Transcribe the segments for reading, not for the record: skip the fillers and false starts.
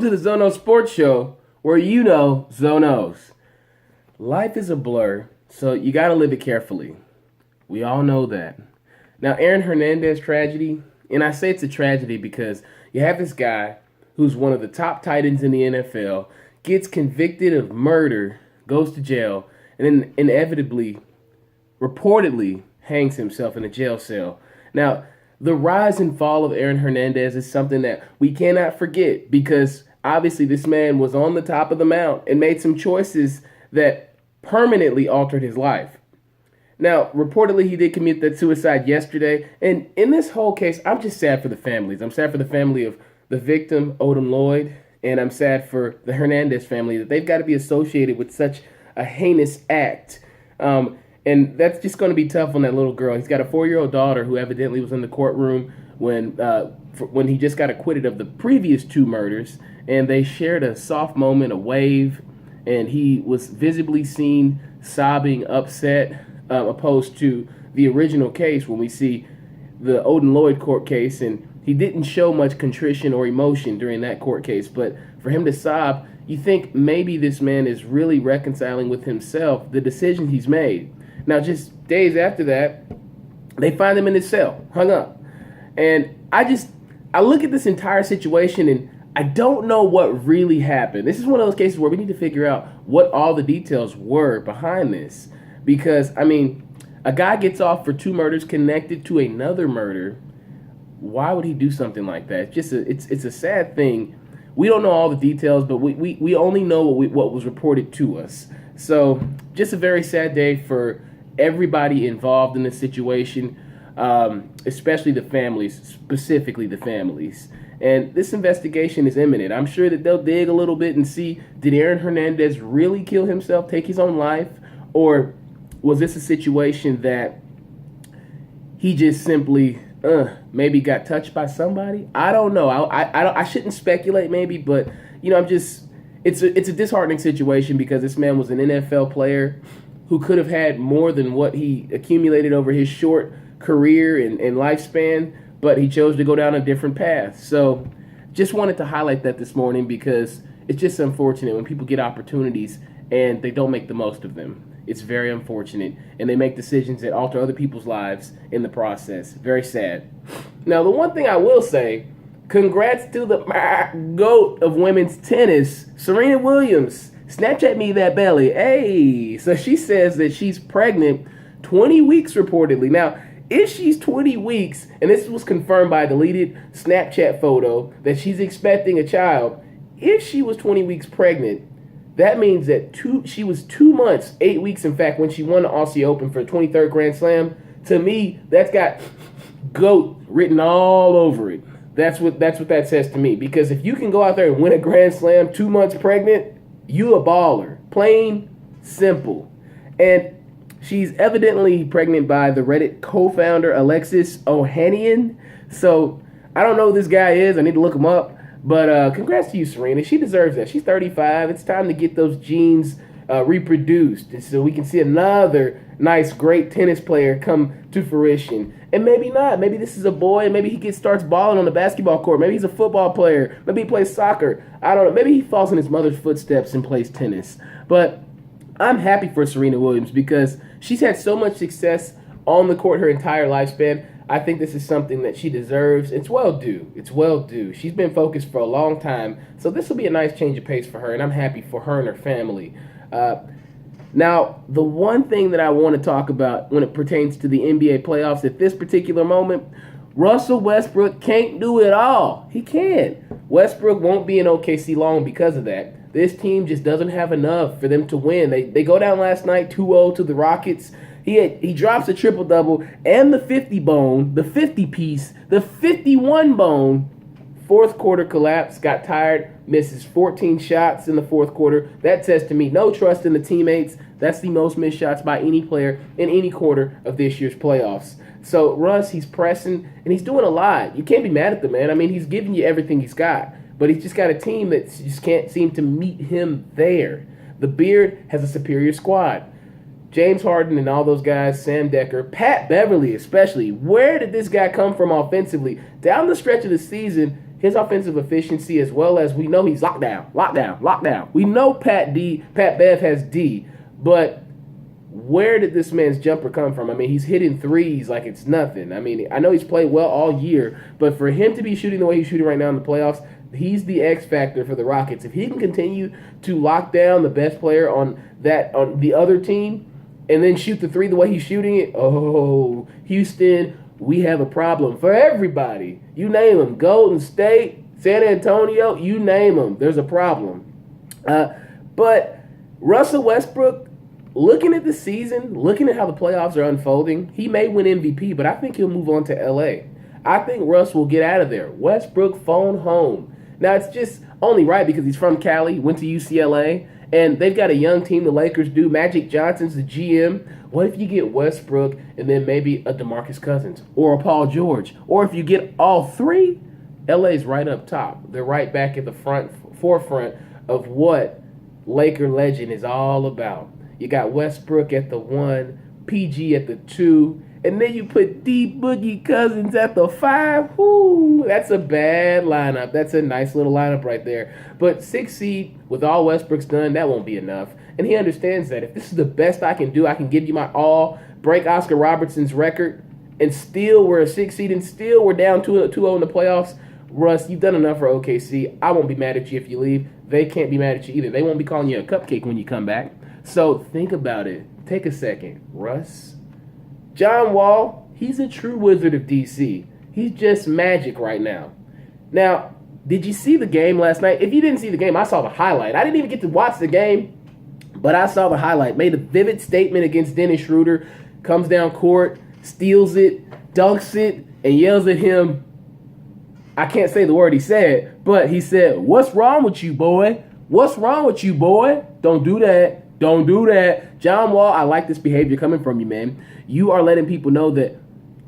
To the Zono Sports Show, where you know Zonos. Life is a blur, so you got to live it carefully. We all know that. Now, Aaron Hernandez tragedy, and I say it's a tragedy because you have this guy who's one of the top tight ends in the NFL, gets convicted of murder, goes to jail, and then inevitably, reportedly, hangs himself in a jail cell. Now, the rise and fall of Aaron Hernandez is something that we cannot forget because obviously this man was on the top of the mount and made some choices that permanently altered his life. Now, reportedly, he did commit that suicide yesterday. And in this whole case, I'm just sad for the families. I'm sad for the family of the victim, Odom Lloyd, and I'm sad for the Hernandez family that they've got to be associated with such a heinous act. And that's just going to be tough on that little girl. He's got a 4-year-old daughter who evidently was in the courtroom when he just got acquitted of the previous 2 murders. And they shared a soft moment, a wave, and he was visibly seen sobbing, upset, opposed to the original case when we see the Odom Lloyd court case. And he didn't show much contrition or emotion during that court case. But for him to sob, you think maybe this man is really reconciling with himself the decision he's made. Now, just days after that, they find him in his cell, hung up. And I look at this entire situation and I don't know what really happened. This is one of those cases where we need to figure out what all the details were behind this. Because, a guy gets off for 2 murders connected to another murder. Why would he do something like that? It's a sad thing. We don't know all the details, but we only know what was reported to us. So, just a very sad day for everybody involved in the situation, especially the families, specifically the families. And this investigation is imminent. I'm sure that they'll dig a little bit and see, did Aaron Hernandez really kill himself, take his own life? Or was this a situation that he just simply maybe got touched by somebody? I don't know. I shouldn't speculate maybe, but it's a disheartening situation because this man was an NFL player who could have had more than what he accumulated over his short career and lifespan, but he chose to go down a different path. So just wanted to highlight that this morning because it's just unfortunate when people get opportunities and they don't make the most of them. It's very unfortunate, and they make decisions that alter other people's lives in the process. Very sad. Now, the one thing I will say, congrats to the GOAT of women's tennis, Serena Williams. Snapchat me that belly. Hey, so she says that she's pregnant 20 weeks reportedly. Now, if she's 20 weeks, and this was confirmed by a deleted Snapchat photo, that she's expecting a child, if she was 20 weeks pregnant, that means that she was 2 months, 8 weeks, in fact, when she won the Aussie Open for the 23rd Grand Slam. To me, that's got GOAT written all over it. That's what that says to me. Because if you can go out there and win a Grand Slam 2 months pregnant, you a baller. Plain simple. And she's evidently pregnant by the Reddit co-founder Alexis Ohanian. So I don't know who this guy is. I need to look him up. But congrats to you, Serena. She deserves that. She's 35. It's time to get those genes reproduced so we can see another nice, great tennis player come to fruition. And maybe not. Maybe this is a boy, and maybe he starts balling on the basketball court. Maybe he's a football player. Maybe he plays soccer. I don't know. Maybe he follows in his mother's footsteps and plays tennis. But I'm happy for Serena Williams because she's had so much success on the court her entire lifespan. I think this is something that she deserves. It's well due. It's well due. She's been focused for a long time. So this will be a nice change of pace for her, and I'm happy for her and her family. Now, the one thing that I want to talk about when it pertains to the NBA playoffs at this particular moment, Russell Westbrook can't do it all. He can't. Westbrook won't be in OKC long because of that. This team just doesn't have enough for them to win. They go down last night 2-0 to the Rockets. He drops a triple-double and the 50 bone, the 50-piece, the 51 bone. Fourth quarter collapse, got tired, misses 14 shots in the fourth quarter. That says to me no trust in the teammates. That's the most missed shots by any player in any quarter of this year's playoffs. So Russ, he's pressing, and he's doing a lot. You can't be mad at the man. He's giving you everything he's got. But he's just got a team that just can't seem to meet him there. The Beard has a superior squad. James Harden and all those guys, Sam Decker, Pat Beverly especially. Where did this guy come from offensively? Down the stretch of the season, his offensive efficiency, as well as we know he's lockdown. We know Pat Bev has D, but where did this man's jumper come from? I mean, he's hitting threes like it's nothing. I mean, I know he's played well all year, but for him to be shooting the way he's shooting right now in the playoffs, he's the X factor for the Rockets. If he can continue to lock down the best player on the other team and then shoot the three the way he's shooting it, oh, Houston, we have a problem for everybody. You name them. Golden State, San Antonio, you name them. There's a problem. But Russell Westbrook, looking at the season, looking at how the playoffs are unfolding, he may win MVP, but I think he'll move on to LA. I think Russ will get out of there. Westbrook phone home. Now, it's just only right because he's from Cali, went to UCLA, and they've got a young team, the Lakers do. Magic Johnson's the GM. What if you get Westbrook and then maybe a DeMarcus Cousins or a Paul George? Or if you get all three, LA's right up top. They're right back at the forefront of what Laker legend is all about. You got Westbrook at the 1, PG at the 2, and then you put D Boogie Cousins at the 5. Whoo, that's a bad lineup. That's a nice little lineup right there. But 6 seed, with all Westbrook's done, that won't be enough. And he understands that. If this is the best I can do, I can give you my all, break Oscar Robertson's record, and still we're a 6 seed, and still we're down 2-0 in the playoffs. Russ, you've done enough for OKC. I won't be mad at you if you leave. They can't be mad at you either. They won't be calling you a cupcake when you come back. So think about it. Take a second. Russ. John Wall, he's a true wizard of DC. He's just magic right now. Now, did you see the game last night? If you didn't see the game, I saw the highlight. I didn't even get to watch the game, but I saw the highlight. Made a vivid statement against Dennis Schroeder. Comes down court, steals it, dunks it, and yells at him. I can't say the word he said, but he said, "What's wrong with you, boy? What's wrong with you, boy? Don't do that. Don't do that." John Wall, I like this behavior coming from you, man. You are letting people know that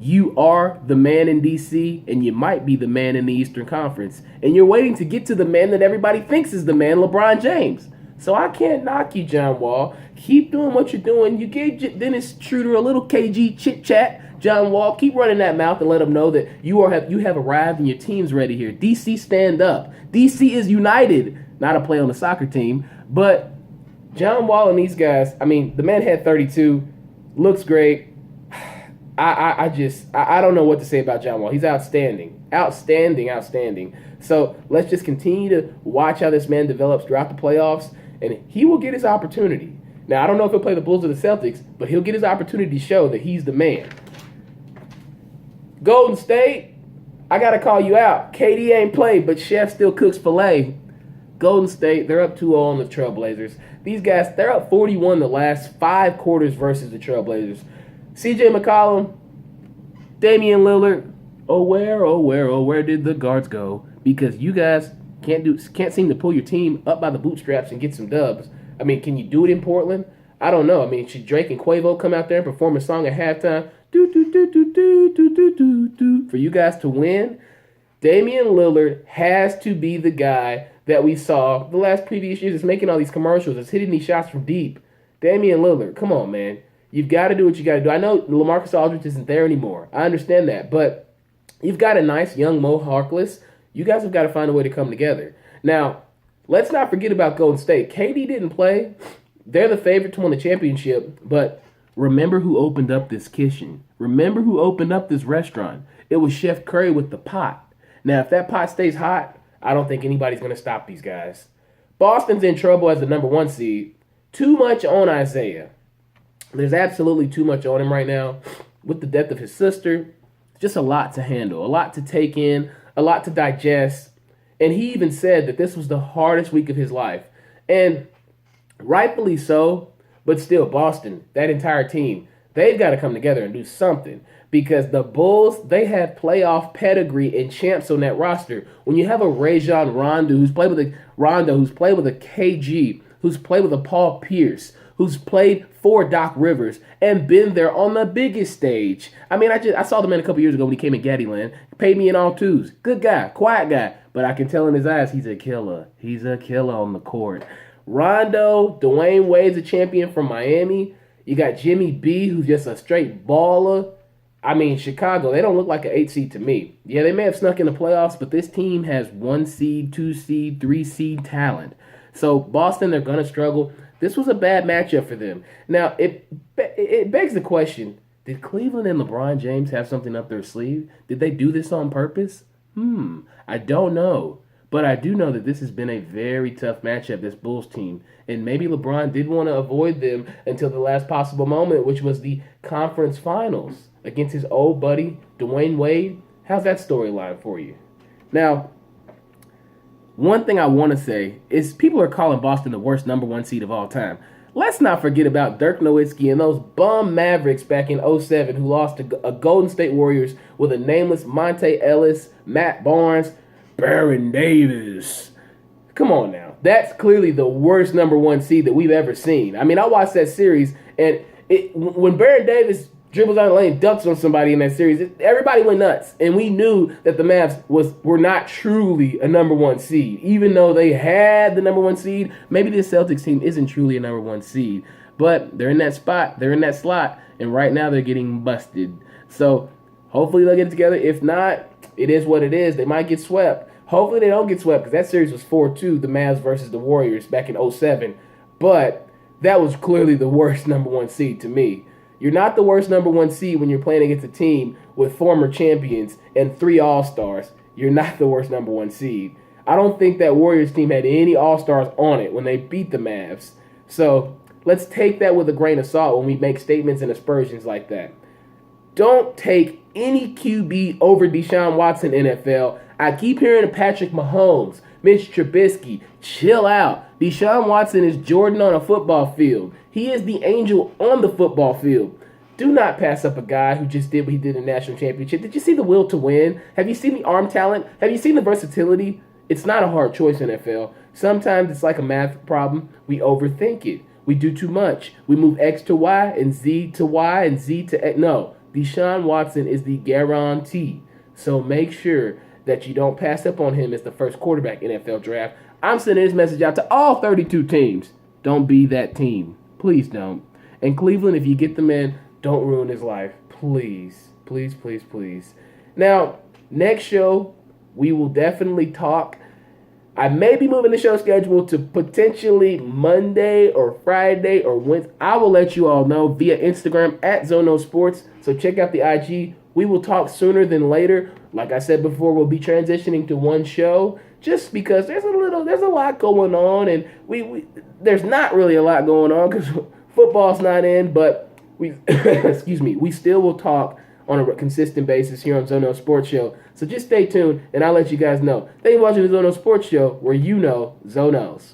you are the man in DC, and you might be the man in the Eastern Conference. And you're waiting to get to the man that everybody thinks is the man, LeBron James. So I can't knock you, John Wall. Keep doing what you're doing. You gave Dennis Schroeder a little KG chit-chat. John Wall, keep running that mouth and let him know that you have arrived and your team's ready here. DC, stand up. DC is united. Not a play on the soccer team, but John Wall and these guys, I mean, the man had 32, looks great. I don't know what to say about John Wall. He's outstanding. Outstanding. So let's just continue to watch how this man develops throughout the playoffs, and he will get his opportunity. Now, I don't know if he'll play the Bulls or the Celtics, but he'll get his opportunity to show that he's the man. Golden State, I got to call you out. KD ain't played, but Chef still cooks filet. Golden State, they're up 2-0 on the Trailblazers. These guys, they're up 41 the last 5 quarters versus the Trailblazers. CJ McCollum, Damian Lillard, oh where did the guards go? Because you guys can't seem to pull your team up by the bootstraps and get some dubs. I mean, can you do it in Portland? I don't know. I mean, should Drake and Quavo come out there and perform a song at halftime? For you guys to win? Damian Lillard has to be the guy that we saw the last previous years is making all these commercials, is hitting these shots from deep. Damian Lillard, come on, man. You've got to do what you got to do. I know LaMarcus Aldridge isn't there anymore. I understand that. But you've got a nice young Mo Harkless. You guys have got to find a way to come together. Now, let's not forget about Golden State. KD didn't play. They're the favorite to win the championship. But remember who opened up this kitchen. Remember who opened up this restaurant. It was Chef Curry with the pot. Now, if that pot stays hot, I don't think anybody's going to stop these guys. Boston's in trouble as the number 1 seed. Too much on Isaiah. There's absolutely too much on him right now. With the death of his sister, just a lot to handle, a lot to take in, a lot to digest. And he even said that this was the hardest week of his life. And rightfully so, but still, Boston, that entire team, they've got to come together and do something. Because the Bulls, they have playoff pedigree and champs on that roster. When you have a Rajon Rondo who's played with a KG, who's played with a Paul Pierce, who's played for Doc Rivers and been there on the biggest stage. I mean, I saw the man a couple years ago when he came in Gaddyland. Paid me in all twos. Good guy, quiet guy. But I can tell in his eyes he's a killer. He's a killer on the court. Rondo, Dwayne Wade's a champion from Miami. You got Jimmy B, who's just a straight baller. I mean, Chicago, they don't look like an 8 seed to me. Yeah, they may have snuck in the playoffs, but this team has 1 seed, 2 seed, 3 seed talent. So Boston, they're going to struggle. This was a bad matchup for them. Now, it begs the question, did Cleveland and LeBron James have something up their sleeve? Did they do this on purpose? I don't know. But I do know that this has been a very tough matchup, this Bulls team. And maybe LeBron did want to avoid them until the last possible moment, which was the conference finals against his old buddy, Dwayne Wade. How's that storyline for you? Now, one thing I want to say is people are calling Boston the worst number 1 seed of all time. Let's not forget about Dirk Nowitzki and those bum Mavericks back in '07 who lost to a Golden State Warriors with a nameless Monte Ellis, Matt Barnes, Baron Davis. Come on now. That's clearly the worst number 1 seed that we've ever seen. I mean, I watched that series, and when Baron Davis dribbles out of the lane, dunks on somebody in that series, everybody went nuts. And we knew that the Mavs were not truly a number 1 seed. Even though they had the number 1 seed, maybe the Celtics team isn't truly a number 1 seed. But they're in that spot, they're in that slot, and right now they're getting busted. So hopefully they'll get it together. If not, it is what it is. They might get swept. Hopefully they don't get swept because that series was 4-2, the Mavs versus the Warriors back in '07. But that was clearly the worst number 1 seed to me. You're not the worst number 1 seed when you're playing against a team with former champions and 3 All-Stars. You're not the worst number 1 seed. I don't think that Warriors team had any All-Stars on it when they beat the Mavs. So let's take that with a grain of salt when we make statements and aspersions like that. Don't take any QB over Deshaun Watson, NFL. I keep hearing Patrick Mahomes, Mitch Trubisky, chill out. Deshaun Watson is Jordan on a football field. He is the angel on the football field. Do not pass up a guy who just did what he did in the national championship. Did you see the will to win? Have you seen the arm talent? Have you seen the versatility? It's not a hard choice, NFL. Sometimes it's like a math problem. We overthink it. We do too much. We move X to Y and Z to Y and Z to X. No, Deshaun Watson is the guarantee. So make sure that you don't pass up on him as the first quarterback NFL draft. I'm sending this message out to all 32 teams. Don't be that team. Please don't. And Cleveland, if you get the man, don't ruin his life. Please. Please, please, please. Now, next show, we will definitely talk. I may be moving the show schedule to potentially Monday or Friday or Wednesday. I will let you all know via Instagram at Zono Sports. So check out the IG. We will talk sooner than later. Like I said before, we'll be transitioning to one show just because there's a lot going on, and there's not really a lot going on because football's not in, but we we still will talk on a consistent basis here on Zono Sports Show. So just stay tuned, and I'll let you guys know. Thank you for watching the Zono Sports Show, where you know Zonos.